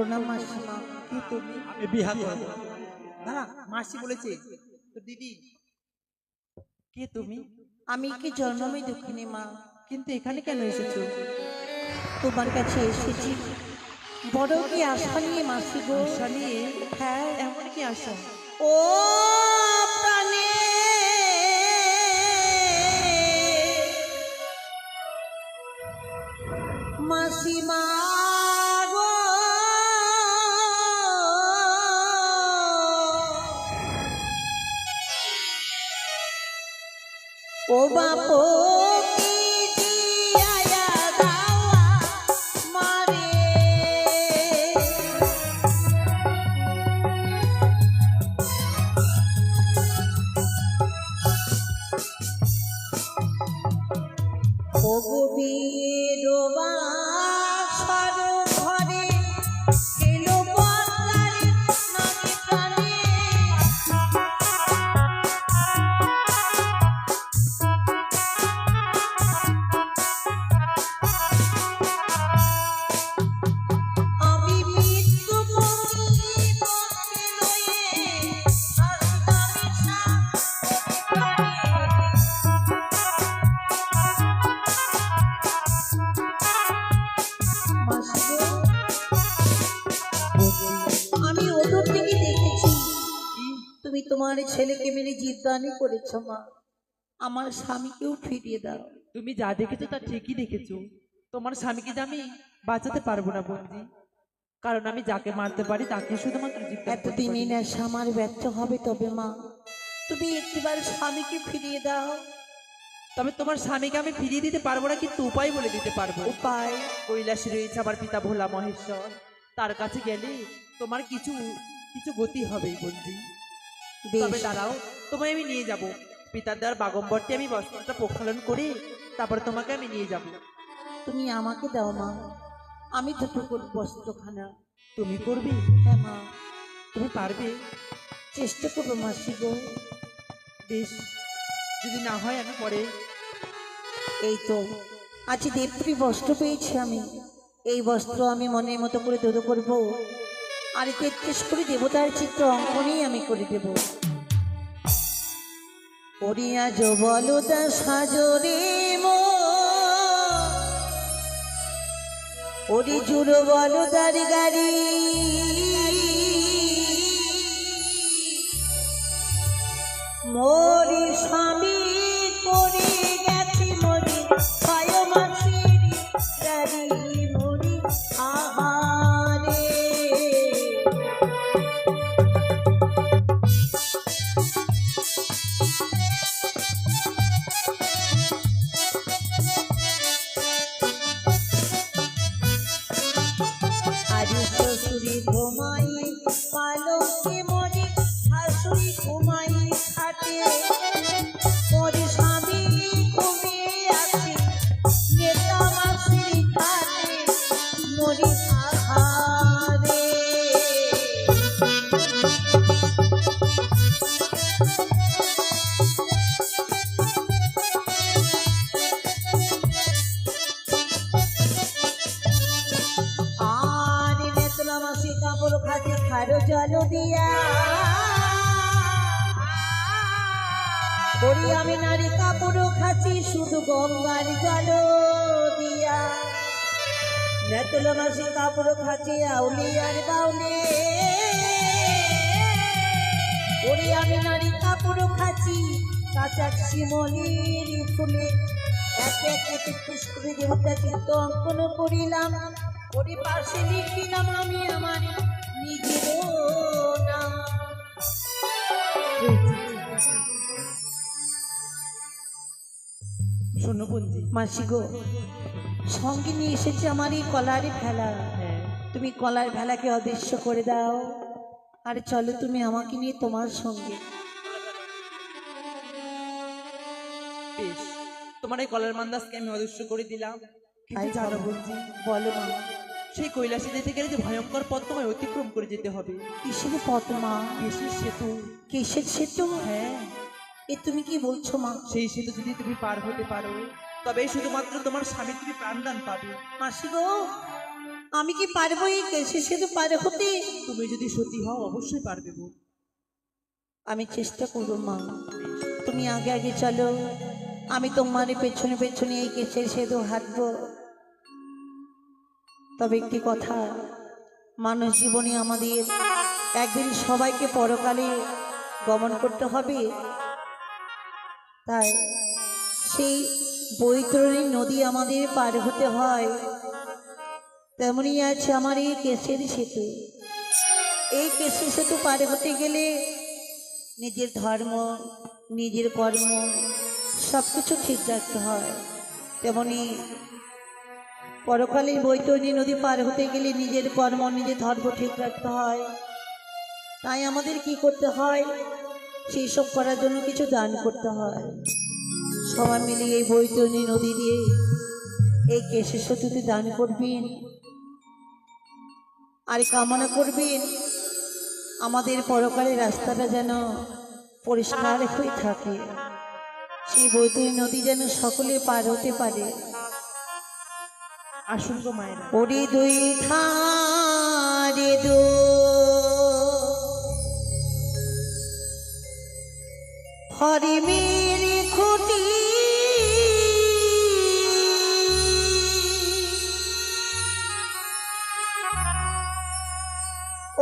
প্রণাম মাসিমা। কি তুমি? আমি বিয়া করব না। মাসি বলেছে তো দিদি। কে তুমি? আমি কি জন্মই দুঃখিনী মা, কিন্তু এখানে কেন এসেছো? তোমার কাছে এসেছি বড় কি আশা নিয়ে মাসি গো। আশা নিয়ে? হ্যাঁ, এমন কি আশা? ও প্রাণে মাসিমা গো, ও বাপো কি দিয়া দাওয়া মারে, ও গভীর বাসর ঘরে এলো বদলারে নাকি প্রাণে, আমি মৃত্যু পথি পথে লয়ে আসিতামি সাথে আমি ওদূর থেকে দেখেছি তুমি তোমার ছেলেকে মেরে জিদ্দানি করেছ মা, আমার স্বামীকেও ফিরিয়ে দাও। তুমি যা দেখেছো তা ঠিকই দেখেছো। তোমার স্বামীকে যে আমি বাঁচাতে পারবো না বন্দি, কারণ আমি যাকে মারতে পারি তাকে শুধুমাত্র জিজ্ঞাসা করতে এতদিনই পারি। নেশা আমার ব্যর্থ হবে, তবে মা তুমি একটিবার স্বামীকে ফিরিয়ে দাও। তবে তোমার স্বামীকে আমি ফিরিয়ে দিতে পারবো না, কিন্তু উপায় বলে দিতে পারবো। উপায়? কৈলাসে রয়েছে আমার পিতা ভোলা মহেশ্বর, তার কাছে গেলে তোমার কিছু কিছু গতি হবে বন্দি। তবে বেশ, দাঁড়াও, তোমায় আমি নিয়ে যাব। পিতার দেওয়ার বাগম্বরটি আমি বস্ত্রটা প্রক্ষালন করে তারপর তোমাকে আমি নিয়ে যাব। তুমি আমাকে দাও মা, আমি দুটো বস্ত্রখানা। তুমি করবে? হ্যাঁ মা, তুমি পারবে? চেষ্টা করবো মাসি গো। বেশ, যদি না হয় আমি পরে। এই তো আজ দেবপ্রী বস্ত্র পেয়েছি আমি, এই বস্ত্র আমি মনের মতো করে ধরে করব, আর 33 করে দেবতার চিত্র অঙ্কনই আমি করে দেব। ওরিয়া বলদা সাজরে মো, ওরি জুড়ো বলদার গাড়ি, মরি স্বামী করে গেছি মরি ছয় মাসের গাড়ি, মরি আহারে। আরে শ্বশুরি ঘুমাই পালকে মরি, শাশুড়ি ঘুমাই খাটে, মরি স্বামী ঘুমিয়ে আছে নেতা মাসির ঘাটে, মরি আহারে। আর নেতলা মাসি কাপড় খাতে খারো জল দিয়া, করি আমি নারী কাপড় খাচ্ছি শুধু গঙ্গার জল দিয়া, নেতলা মাসি কাপড় খাচ্ছি আউলি আর বাউলে, করি আমি নারী কাপড় খাচ্ছি কাঁচা শিমলির ফুলে, এক এক 33 করে দেবতা চিত্র অঙ্কন করিলাম, ওরে পাশে লিখিলাম আমি আমার নিজের নাম। শোনো বন্দি। মাসি গো, সঙ্গে নিয়ে এসেছে আমার এই কলার ভেলা, হ্যাঁ, তুমি কলার ভেলাকে অদৃশ্য করে দাও, আর চলো তুমি আমাকে নিয়ে তোমার সঙ্গে। বেশ, তোমার এই কলার মান্দাসকে আমি অদৃশ্য করে দিলাম। কিন্তু তাই জানো করো। বন্দি, বলো মা, সেই কৈলাসে যেতে গেলে যে ভয়ঙ্কর পথ তোমায় অতিক্রম করে যেতে হবে। কিসের পথ মা? কেশির সেতু। কিসের সেতু? হ্যাঁ, এ তুমি কি বলছো মা? সেই সেতু যদি তুমি পার হতে পারো, তবে শুধুমাত্র তোমার স্বামী তুমি প্রাণদান পাবে। মাসি গো, আমি কি পারবো এই কেসে সেতু পার হতে? তুমি যদি সত্যি হও অবশ্যই পারবে বোন। আমি চেষ্টা করবো মা, তুমি আগে আগে চলো, আমি তোমার পেছনে পেছনে এই কেসের সেতু হাঁটবো। তবে একটি কথা, মানুষ জীবনে আমাদের একদিন সবাইকে পরকালে গমন করতে হবে, তাই সেই বৈতরণী নদী আমাদের পার হতে হয়। তেমনি আছে আমার এই কেসের সেতু। এই কেসের সেতু পার হতে গেলে নিজের ধর্ম, নিজের কর্ম সব কিছু ঠিক রাখতে হয়। তেমনি পরকালে বৈতরণী নদী পার হতে গেলে নিজের কর্ম, নিজের ধর্ম ঠিক রাখতে হয়। তাই আমাদের কি করতে হয়? সেই সব করার জন্য কিছু দান করতে হয়। সবাই মিলে এই বৈতরণী নদী দিয়ে এই কেশের সেতুতে দান করবেন, আর কামনা করবেন আমাদের পরকালের রাস্তাটা যেন পরিষ্কার হয়ে থাকে, সেই বৈতরণী নদী যেন সকলে পার হতে পারে। আসুন গো মায়েরা। ওরে দুই ধারে দো হরি মেরে খুঁটি,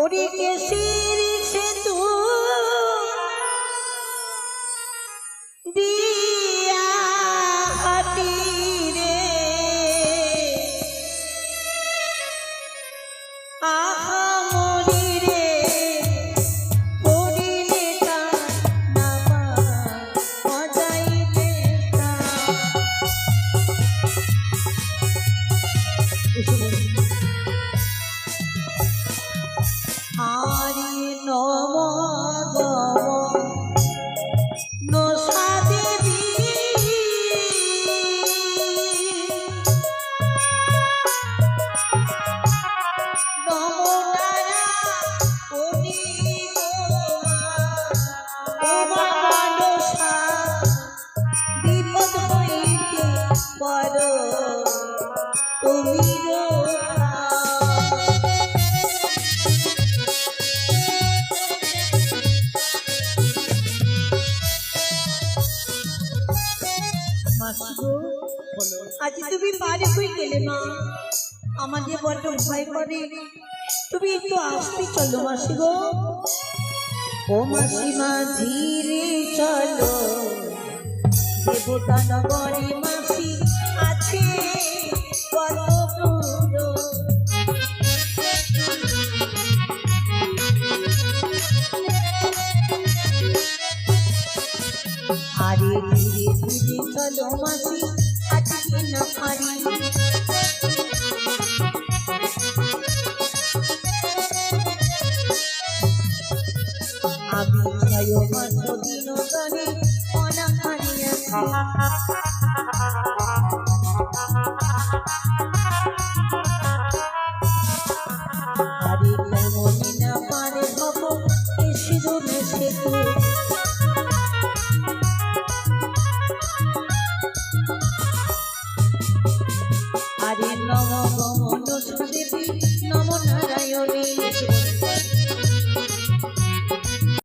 ওরে কেসের সেতু দিয়া হাটি রে, আহা মরি রে পড়িলে তার নামা মজাইলে তার। আরে নম গম নসা দেবী, নমতারা কোটি গোমা মানসা বিপদ হইতে করো তুমি রক্ষা। আজ তুমি পারে হয়ে গেলে মা, আমার যে বড্ড ভয় করে, তুমি একটু আসতে চলো মাসি গো। ও মাসিমা ধীরে চলো, দেবতা নগরে মাসি আছে কত দূর। আরে ধীরে ধীরে চলো মাসি, আজকে না পারি। আমি ছয় মাস দিন ধরে অনাহারি আছি।